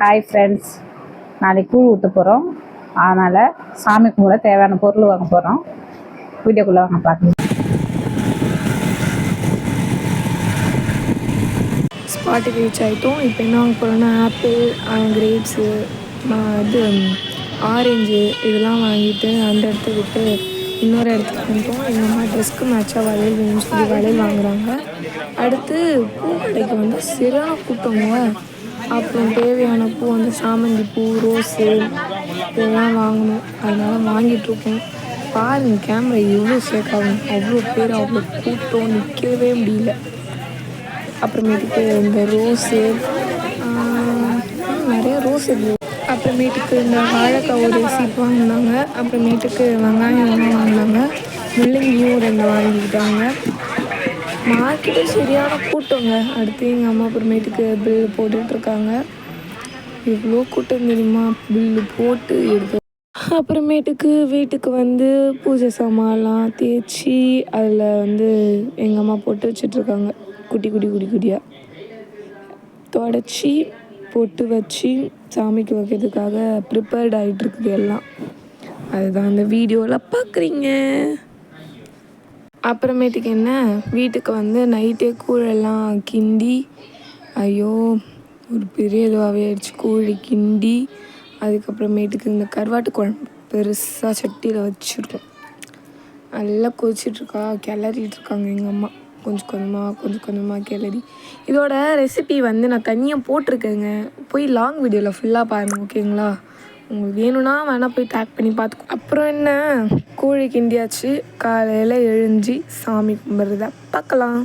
Hi friends, நாளைக்கு கூழ் ஊற்ற போகிறோம். அதனால் சாமி கும்பிட தேவையான பொருள் வாங்க போகிறோம். வீடியோக்குள்ளே வாங்க பார்க்கலாம். ஸ்பாட்டுக்கு ரீச் ஆகிட்டோம். இப்போ என்ன வாங்க போகிறோன்னா ஆப்பிள், கிரேப்ஸு, இது ஆரஞ்சு இதெல்லாம் வாங்கிட்டு அந்த இடத்த விட்டு இன்னொரு இடத்துக்கு வந்துட்டோம். எங்கள் அம்மா ட்ரெஸ்க்கு மேட்சாக வளையல் வேணும்னு சொல்லி வளையல் வாங்குறாங்க. அடுத்து பூ கடைக்கு வந்து சரியான கூட்டங்க. அப்புறம் தேவையான பூ வந்து சாமந்தி பூ, ரோஸு இதெல்லாம் வாங்கணும். அதனால் வாங்கிட்டுருக்கோம். பாருங்கள் கேமரா எவ்வளோ ஷேக் ஆகும், அவ்வளோ பேர், அவ்வளோ கூட்டம், நிற்கவே முடியல. அப்புறமேட்டுக்கு இந்த ரோஸு நிறைய ரோஸ் இருக்குது. அப்புறமேட்டுக்கு இந்த வாழைக்காய் ஒரு சீப் வாங்கினாங்க. அப்புறமேட்டுக்கு வெங்காயம் வாங்கினாங்க. முள்ளங்கியும் 2 வாங்கிக்கிட்டாங்க. மார்க்கெட்டு சரியான கூட்டங்க. அடுத்து எங்கள் அம்மா அப்புறமேட்டுக்கு பில்லு போட்டுட்ருக்காங்க. எவ்வளோ கூட்டம் தெரியுமா, பில்லு போட்டு எடுத்து. அப்புறமேட்டுக்கு வீட்டுக்கு வந்து பூஜை சாமான்லாம் தேய்ச்சி அதில் வந்து எங்கள் அம்மா போட்டு வச்சிட்ருக்காங்க. குட்டியாக தொடச்சி பொட்டு வச்சு சாமிக்கு வைக்கிறதுக்காக ப்ரிப்பேர்ட் ஆகிட்டுருக்குது எல்லாம். அதுதான் அந்த வீடியோவில் பார்க்குறீங்க. அப்புறமேட்டுக்கு என்ன, வீட்டுக்கு வந்து நைட்டே கூழெல்லாம் கிண்டி, ஐயோ ஒரு பெரிய இதுவாகவே ஆயிடுச்சு. கூழ் கிண்டி அதுக்கப்புறமேட்டுக்கு இந்த கருவாட்டு குழம்பு பெருசாக சட்டியில் வச்சுருக்கோம். நல்லா கொதிச்சிட்ருக்கா, கிளறிட்டுருக்காங்க எங்கள் அம்மா. கொஞ்சம் கொஞ்சமாக கிளறி. இதோட ரெசிபி வந்து நான் தனியாக போட்டிருக்கேங்க. போய் லாங் வீடியோவில் ஃபுல்லாக பாருங்கள், ஓகேங்களா? உங்களுக்கு வேணும்னா வேணால் போய் டேக் பண்ணி பார்த்துக்கோ. அப்புறம் என்ன, கோழி கிண்டியாச்சு. காலையில் எழுஞ்சி சாமி கும்பிட்றத பார்க்கலாம்.